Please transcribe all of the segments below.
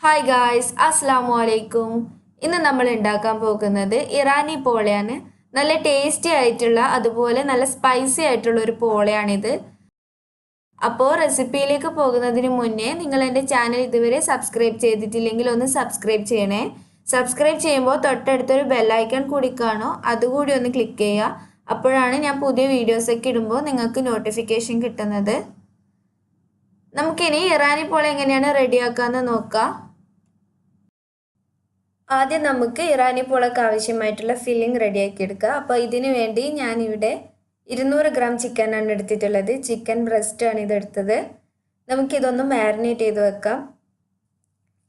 Hi guys, Assalamu alaikum. ഇന്ന് നമ്മൾ ഉണ്ടാക്കാൻ പോകുന്നത് ഇറാനി പോളയാണ്. നല്ല ടേസ്റ്റി ആയിട്ടുള്ള അതുപോലെ നല്ല സ്പൈസി ആയിട്ടുള്ള ഒരു പോളയാണിത്. അപ്പോൾ റെസിപ്പിയിലേക്ക് പോകുന്നതിന് മുന്നേ നിങ്ങൾ എൻ്റെ ചാനൽ ഇതുവരെ സബ്സ്ക്രൈബ് ചെയ്തിട്ടില്ലെങ്കിൽ ഒന്ന് സബ്സ്ക്രൈബ് ചെയ്യണേ. സബ്സ്ക്രൈബ് ചെയ്യുമ്പോൾ തൊട്ടടുത്തൊരു ബെൽ ഐക്കൺ കൂടി കാണും, അതുകൂടി ഒന്ന് ക്ലിക്ക് ചെയ്യുക. അപ്പോഴാണ് ഞാൻ പുതിയ വീഡിയോസൊക്കെ ഇടുമ്പോൾ നിങ്ങൾക്ക് നോട്ടിഫിക്കേഷൻ കിട്ടുന്നത്. നമുക്കിനി ഇറാനി പോള എങ്ങനെയാണ് റെഡിയാക്കാമെന്ന് നോക്കാം. ആദ്യം നമുക്ക് ഇറാനി പോളക്ക് ആവശ്യമായിട്ടുള്ള ഫില്ലിംഗ് റെഡിയാക്കി എടുക്കുക. അപ്പോൾ ഇതിനു വേണ്ടി ഞാനിവിടെ 200 ഗ്രാം ചിക്കനാണ് എടുത്തിട്ടുള്ളത്. ചിക്കൻ ബ്രസ്റ്റാണ് ഇതെടുത്തത്. നമുക്കിതൊന്ന് മാരിനേറ്റ് ചെയ്ത് വെക്കാം.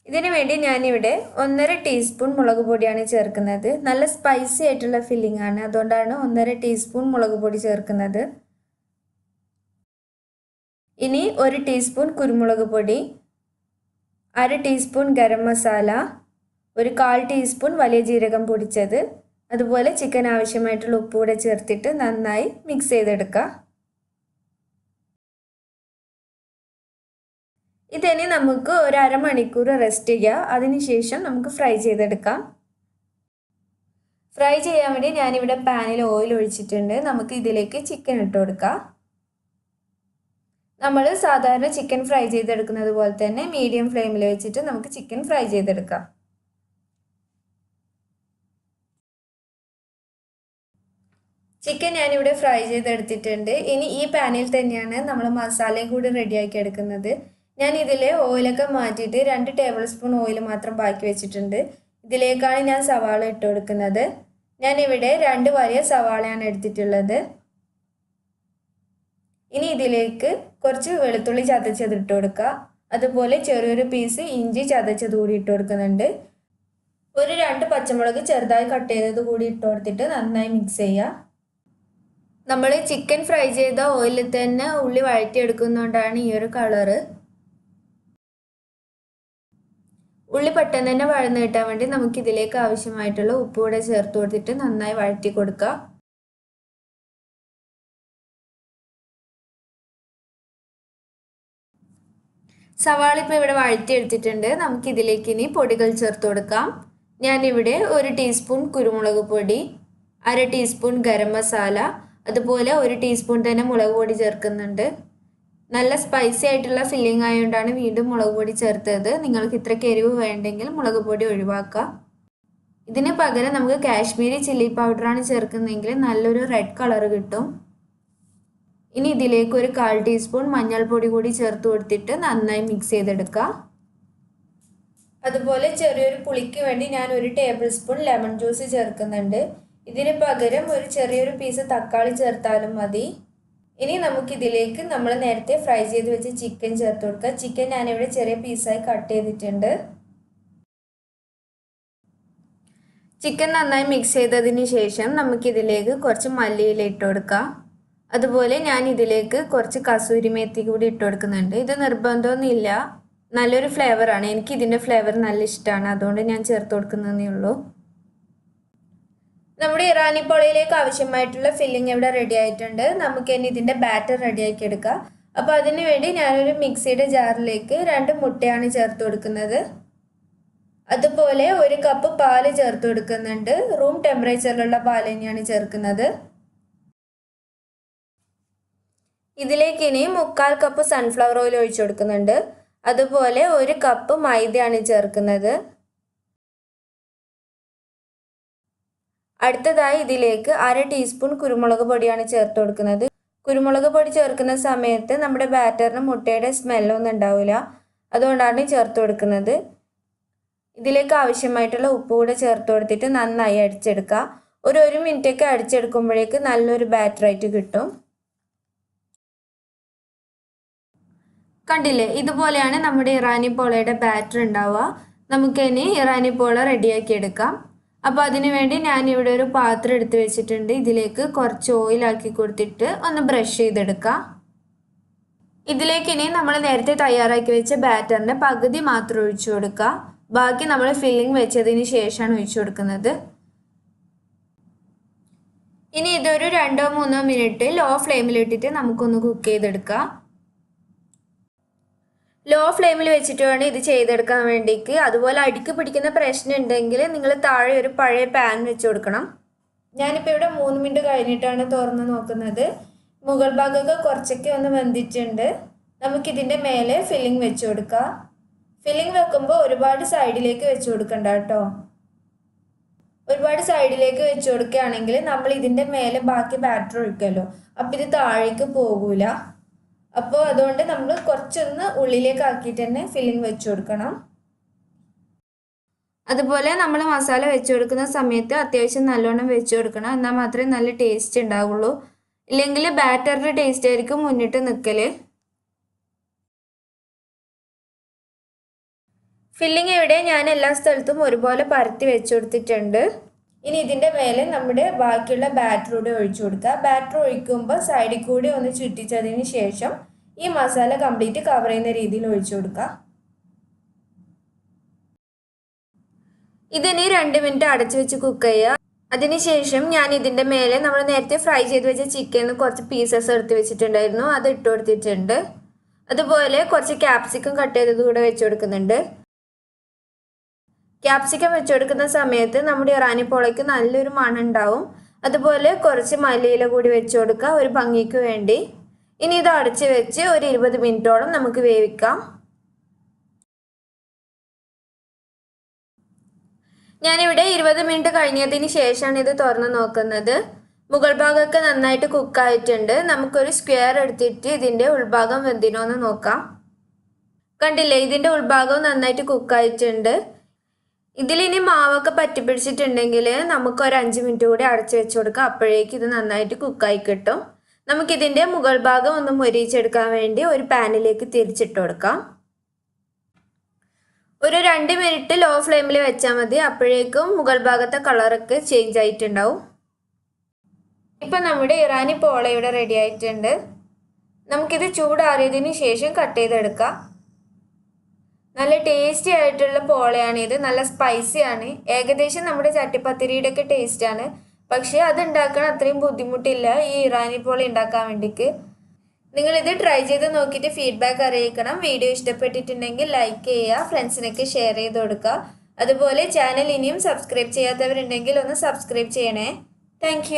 ഇതിനു വേണ്ടി ഞാനിവിടെ 1.5 ടീസ്പൂൺ മുളക് പൊടിയാണ് ചേർക്കുന്നത്. നല്ല സ്പൈസി ആയിട്ടുള്ള ഫില്ലിംഗ് ആണ്, അതുകൊണ്ടാണ് 1.5 ടീസ്പൂൺ മുളക് പൊടി ചേർക്കുന്നത്. ഇനി 1 ടീസ്പൂൺ കുരുമുളക് പൊടി, 1/2 ടീസ്പൂൺ ഗരം മസാല, 1/4 ടീസ്പൂൺ വലിയ ജീരകം പൊടിച്ചത്, അതുപോലെ ചിക്കൻ ആവശ്യമായിട്ടുള്ള ഉപ്പ് കൂടെ ചേർത്തിട്ട് നന്നായി മിക്സ് ചെയ്തെടുക്കുക. ഇതിനി നമുക്ക് ഒരു അരമണിക്കൂർ റെസ്റ്റ് ചെയ്യുക. അതിനുശേഷം നമുക്ക് ഫ്രൈ ചെയ്തെടുക്കാം. ഫ്രൈ ചെയ്യാൻ വേണ്ടി ഞാനിവിടെ പാനിൽ ഓയിൽ ഒഴിച്ചിട്ടുണ്ട്. നമുക്ക് ഇതിലേക്ക് ചിക്കൻ ഇട്ട് കൊടുക്കാം. നമ്മൾ സാധാരണ ചിക്കൻ ഫ്രൈ ചെയ്തെടുക്കുന്നത് പോലെ തന്നെ മീഡിയം ഫ്ലെയിമിൽ വെച്ചിട്ട് നമുക്ക് ചിക്കൻ ഫ്രൈ ചെയ്തെടുക്കാം. ചിക്കൻ ഞാനിവിടെ ഫ്രൈ ചെയ്തെടുത്തിട്ടുണ്ട്. ഇനി ഈ പാനിൽ തന്നെയാണ് നമ്മൾ മസാലയും കൂടി റെഡിയാക്കി എടുക്കുന്നത്. ഞാൻ ഇതിൽ ഓയിലൊക്കെ മാറ്റിയിട്ട് 2 ടേബിൾ സ്പൂൺ ഓയിൽ മാത്രം ബാക്കി വെച്ചിട്ടുണ്ട്. ഇതിലേക്കാണ് ഞാൻ സവാള ഇട്ട് കൊടുക്കുന്നത്. ഞാനിവിടെ 2 വലിയ സവാളയാണ് എടുത്തിട്ടുള്ളത്. ഇനി ഇതിലേക്ക് കുറച്ച് വെളുത്തുള്ളി ചതച്ചത് ഇട്ട് കൊടുക്കുക. അതുപോലെ ചെറിയൊരു പീസ് ഇഞ്ചി ചതച്ചത് കൂടി ഇട്ട് കൊടുക്കുന്നുണ്ട്. ഒരു 2 പച്ചമുളക് ചെറുതായി കട്ട് ചെയ്തത് കൂടി ഇട്ട് കൊടുത്തിട്ട് നന്നായി മിക്സ് ചെയ്യുക. നമ്മൾ ചിക്കൻ ഫ്രൈ ചെയ്ത ഓയിലിൽ തന്നെ ഉള്ളി വഴറ്റിയെടുക്കുന്നതുകൊണ്ടാണ് ഈ ഒരു കളറ്. ഉള്ളി പെട്ടെന്ന് തന്നെ വഴന്ന് കിട്ടാൻ വേണ്ടി നമുക്ക് ഇതിലേക്ക് ആവശ്യമായിട്ടുള്ള ഉപ്പ് കൂടെ ചേർത്ത് കൊടുത്തിട്ട് നന്നായി വഴറ്റി കൊടുക്കുക. സവാള ഇപ്പോൾ ഇവിടെ വഴറ്റിയെടുത്തിട്ടുണ്ട്. നമുക്ക് ഇതിലേക്ക് ഇനി പൊടികൾ ചേർത്ത് കൊടുക്കാം. ഞാനിവിടെ 1 ടീസ്പൂൺ കുരുമുളക് പൊടി, 1/2 ടീസ്പൂൺ ഗരം മസാല, അതുപോലെ 1 ടീസ്പൂൺ തന്നെ മുളക് പൊടി ചേർക്കുന്നുണ്ട്. നല്ല സ്പൈസി ആയിട്ടുള്ള ഫില്ലിംഗ് ആയതുകൊണ്ടാണ് വീണ്ടും മുളക് പൊടി ചേർത്തത്. നിങ്ങൾക്ക് ഇത്രയ്ക്ക് എരിവ് വേണ്ടെങ്കിൽ മുളക് പൊടി ഒഴിവാക്കുക. ഇതിന് പകരം നമുക്ക് കാശ്മീരി ചില്ലി പൗഡറാണ് ചേർക്കുന്നതെങ്കിൽ നല്ലൊരു റെഡ് കളർ കിട്ടും. ഇനി ഇതിലേക്ക് 1/4 ടീസ്പൂൺ മഞ്ഞൾപ്പൊടി കൂടി ചേർത്ത് കൊടുത്തിട്ട് നന്നായി മിക്സ് ചെയ്തെടുക്കുക. അതുപോലെ ചെറിയൊരു പുളിക്ക് വേണ്ടി ഞാൻ 1 ടേബിൾ സ്പൂൺ ലെമൺ ജ്യൂസ് ചേർക്കുന്നുണ്ട്. ഇതിന് പകരം ഒരു ചെറിയൊരു പീസ് തക്കാളി ചേർത്താലും മതി. ഇനി നമുക്കിതിലേക്ക് നമ്മൾ നേരത്തെ ഫ്രൈ ചെയ്ത് വെച്ച് ചിക്കൻ ചേർത്ത് കൊടുക്കുക. ചിക്കൻ ഞാനിവിടെ ചെറിയ പീസായി കട്ട് ചെയ്തിട്ടുണ്ട്. ചിക്കൻ നന്നായി മിക്സ് ചെയ്തതിന് ശേഷം നമുക്കിതിലേക്ക് കുറച്ച് മല്ലിയില ഇട്ട് കൊടുക്കാം. അതുപോലെ ഞാൻ ഇതിലേക്ക് കുറച്ച് കസൂരി മേത്തി കൂടി ഇട്ട് കൊടുക്കുന്നുണ്ട്. ഇത് നിർബന്ധമൊന്നുമില്ല, നല്ലൊരു ഫ്ലേവറാണ്. എനിക്ക് ഇതിൻ്റെ ഫ്ലേവർ നല്ല ഇഷ്ടമാണ്, അതുകൊണ്ട് ഞാൻ ചേർത്ത് കൊടുക്കുന്നതേ ഉള്ളൂ. നമ്മുടെ ഇറാനി പോളയിലേക്ക് ആവശ്യമായിട്ടുള്ള ഫില്ലിംഗ് ഇവിടെ റെഡി ആയിട്ടുണ്ട്. നമുക്ക് ഇനി ഇതിൻ്റെ ബാറ്റർ റെഡിയാക്കി എടുക്കാം. അപ്പോൾ അതിന് വേണ്ടി ഞാനൊരു മിക്സിയുടെ ജാറിലേക്ക് 2 മുട്ടയാണ് ചേർത്ത് കൊടുക്കുന്നത്. അതുപോലെ 1 കപ്പ് പാല് ചേർത്ത് കൊടുക്കുന്നുണ്ട്. റൂം ടെമ്പറേച്ചറിലുള്ള പാൽ തന്നെയാണ് ചേർക്കുന്നത്. ഇതിലേക്ക് ഇനി 1/4 കപ്പ് സൺഫ്ലവർ ഓയിൽ ഒഴിച്ചു കൊടുക്കുന്നുണ്ട്. അതുപോലെ 1 കപ്പ് മൈദയാണ് ചേർക്കുന്നത്. അടുത്തതായി ഇതിലേക്ക് 1/2 ടീസ്പൂൺ കുരുമുളക് പൊടിയാണ് ചേർത്ത് കൊടുക്കുന്നത്. കുരുമുളക് പൊടി ചേർക്കുന്ന സമയത്ത് നമ്മുടെ ബാറ്ററിന് മുട്ടയുടെ സ്മെല്ലൊന്നും ഉണ്ടാവില്ല, അതുകൊണ്ടാണ് ചേർത്ത് കൊടുക്കുന്നത്. ഇതിലേക്ക് ആവശ്യമായിട്ടുള്ള ഉപ്പ് കൂടെ ചേർത്ത് കൊടുത്തിട്ട് നന്നായി അടിച്ചെടുക്കുക. ഒരു 1 മിനിറ്റൊക്കെ അടിച്ചെടുക്കുമ്പോഴേക്ക് നല്ലൊരു ബാറ്ററായിട്ട് കിട്ടും. കണ്ടില്ലേ, ഇതുപോലെയാണ് നമ്മുടെ ഇറാനി പോളയുടെ ബാറ്റർ ഉണ്ടാവുക. നമുക്കിനി ഇറാനി പോള റെഡിയാക്കി എടുക്കാം. അപ്പോൾ അതിനു വേണ്ടി ഞാനിവിടെ ഒരു പാത്രം എടുത്ത് വെച്ചിട്ടുണ്ട്. ഇതിലേക്ക് കുറച്ച് ഓയിലാക്കി കൊടുത്തിട്ട് ഒന്ന് ബ്രഷ് ചെയ്തെടുക്കാം. ഇതിലേക്ക് ഇനി നമ്മൾ നേരത്തെ തയ്യാറാക്കി വെച്ച ബാറ്ററിൻ്റെ പകുതി മാത്രം ഒഴിച്ചു കൊടുക്കുക. ബാക്കി നമ്മൾ ഫില്ലിംഗ് വെച്ചതിന് ശേഷമാണ് ഒഴിച്ചു കൊടുക്കുന്നത്. ഇനി ഇതൊരു 2-3 മിനിറ്റ് ലോ ഫ്ലെയിമിലിട്ടിട്ട് നമുക്കൊന്ന് കുക്ക് ചെയ്തെടുക്കാം. ലോ ഫ്ലെയിമിൽ വെച്ചിട്ട് വേണം ഇത് ചെയ്തെടുക്കാൻ വേണ്ടിക്ക്. അതുപോലെ അടിക്ക് പിടിക്കുന്ന പ്രശ്നം ഉണ്ടെങ്കിൽ നിങ്ങൾ താഴെ ഒരു പഴയ പാൻ വെച്ച് കൊടുക്കണം. ഞാനിപ്പോൾ ഇവിടെ 3 മിനിറ്റ് കഴിഞ്ഞിട്ടാണ് തുറന്ന് നോക്കുന്നത്. മുകൾ ഭാഗമൊക്കെ കുറച്ചൊക്കെ ഒന്ന് വെന്തിട്ടുണ്ട്. നമുക്കിതിൻ്റെ മേലെ ഫില്ലിംഗ് വെച്ച് കൊടുക്കാം. ഫില്ലിംഗ് വെക്കുമ്പോൾ ഒരുപാട് സൈഡിലേക്ക് വെച്ച് കൊടുക്കണ്ട കേട്ടോ. ഒരുപാട് സൈഡിലേക്ക് വെച്ച് കൊടുക്കുകയാണെങ്കിൽ നമ്മൾ ഇതിൻ്റെ മേലെ ബാക്കി ബാറ്റർ ഒഴിക്കുമല്ലോ, അപ്പോൾ ഇത് താഴേക്ക് പോകൂല. അപ്പോൾ അതുകൊണ്ട് നമ്മൾ കുറച്ചൊന്ന് ഉള്ളിലേക്ക് ആക്കിയിട്ട് തന്നെ ഫില്ലിംഗ് വെച്ച് കൊടുക്കണം. അതുപോലെ നമ്മൾ മസാല വെച്ച് കൊടുക്കുന്ന സമയത്ത് അത്യാവശ്യം നല്ലോണം വെച്ച് കൊടുക്കണം, എന്നാൽ മാത്രമേ നല്ല ടേസ്റ്റ് ഉണ്ടാവുള്ളൂ. ഇല്ലെങ്കിൽ ബാറ്ററിൻ്റെ ടേസ്റ്റ് ആയിരിക്കും മുന്നിട്ട് നിൽക്കൽ. ഫില്ലിംഗ് ഇവിടെ ഞാൻ എല്ലാ സ്ഥലത്തും ഒരുപോലെ പരത്തി വെച്ച് കൊടുത്തിട്ടുണ്ട്. ഇനി ഇതിൻ്റെ മേലെ നമ്മുടെ ബാക്കിയുള്ള ബാറ്റർ കൂടെ ഒഴിച്ചു കൊടുക്കുക. ബാറ്റർ ഒഴിക്കുമ്പോൾ സൈഡിൽ കൂടി ഒന്ന് ചുറ്റിച്ചതിന് ശേഷം ഈ മസാല കംപ്ലീറ്റ് കവർ ചെയ്യുന്ന രീതിയിൽ ഒഴിച്ചു കൊടുക്കുക. ഇതിനി 2 മിനിറ്റ് അടച്ചു വെച്ച് കുക്ക് ചെയ്യുക. അതിനുശേഷം ഞാൻ ഇതിൻ്റെ മേലെ നമ്മൾ നേരത്തെ ഫ്രൈ ചെയ്ത് വെച്ച ചിക്കനിൽ കുറച്ച് പീസസ് എടുത്ത് വെച്ചിട്ടുണ്ടായിരുന്നു, അത് ഇട്ട് കൊടുത്തിട്ടുണ്ട്. അതുപോലെ കുറച്ച് ക്യാപ്സിക്കം കട്ട് ചെയ്തത് കൂടെ വെച്ച് കൊടുക്കുന്നുണ്ട്. ക്യാപ്സിക്കം വെച്ച് കൊടുക്കുന്ന സമയത്ത് നമ്മുടെ ഇറാനി പോളയ്ക്ക് നല്ലൊരു മണം ഉണ്ടാവും. അതുപോലെ കുറച്ച് മല്ലിയില കൂടി വെച്ച് കൊടുക്കുക ഒരു ഭംഗിക്ക് വേണ്ടി. ഇനി ഇത് അടച്ച് വെച്ച് ഒരു 20 മിനിറ്റോളം നമുക്ക് വേവിക്കാം. ഞാനിവിടെ 20 മിനിറ്റ് കഴിഞ്ഞതിന് ശേഷമാണ് ഇത് തുറന്ന് നോക്കുന്നത്. മുകൾ ഭാഗമൊക്കെ നന്നായിട്ട് കുക്കായിട്ടുണ്ട്. നമുക്കൊരു സ്ക്വയർ എടുത്തിട്ട് ഇതിൻ്റെ ഉൾഭാഗം വെന്തിനോ എന്ന് നോക്കാം. കണ്ടില്ലേ, ഇതിൻ്റെ ഉൾഭാഗവും നന്നായിട്ട് കുക്കായിട്ടുണ്ട്. ഇതിലിനി മാവൊക്കെ പറ്റി പിടിച്ചിട്ടുണ്ടെങ്കിൽ നമുക്കൊരു 5 മിനിറ്റ് കൂടി അടച്ചു വെച്ച് കൊടുക്കാം. അപ്പോഴേക്കും ഇത് നന്നായിട്ട് കുക്കായി കിട്ടും. നമുക്കിതിൻ്റെ മുകൾ ഭാഗം ഒന്ന് മൊരിയിച്ചെടുക്കാൻ വേണ്ടി ഒരു പാനിലേക്ക് തിരിച്ചിട്ട് കൊടുക്കാം. ഒരു 2 മിനിറ്റ് ലോ ഫ്ലെയിമിൽ വെച്ചാൽ മതി. അപ്പോഴേക്കും മുകൾ ഭാഗത്തെ കളറൊക്കെ ചേഞ്ച് ആയിട്ടുണ്ടാവും. ഇപ്പം നമ്മുടെ ഇറാനി പോള ഇവിടെ റെഡി ആയിട്ടുണ്ട്. നമുക്കിത് ചൂടാറിയതിന് ശേഷം കട്ട് ചെയ്തെടുക്കാം. നല്ല ടേസ്റ്റി ആയിട്ടുള്ള പോളയാണിത്. നല്ല സ്പൈസിയാണ്. ഏകദേശം നമ്മുടെ ചട്ടിപ്പത്തിരിയുടെ ഒക്കെ ടേസ്റ്റാണ്. പക്ഷേ അത് ഉണ്ടാക്കാൻ അത്രയും ബുദ്ധിമുട്ടില്ല ഈ ഇറാനി പോള ഉണ്ടാക്കാൻ വേണ്ടിക്ക്. നിങ്ങളിത് ട്രൈ ചെയ്ത് നോക്കിയിട്ട് ഫീഡ്ബാക്ക് അറിയിക്കണം. വീഡിയോ ഇഷ്ടപ്പെട്ടിട്ടുണ്ടെങ്കിൽ ലൈക്ക് ചെയ്യുക, ഫ്രണ്ട്സിനൊക്കെ ഷെയർ ചെയ്ത് കൊടുക്കുക. അതുപോലെ ചാനൽ ഇനിയും സബ്സ്ക്രൈബ് ചെയ്യാത്തവരുണ്ടെങ്കിൽ ഒന്ന് സബ്സ്ക്രൈബ് ചെയ്യണേ. താങ്ക്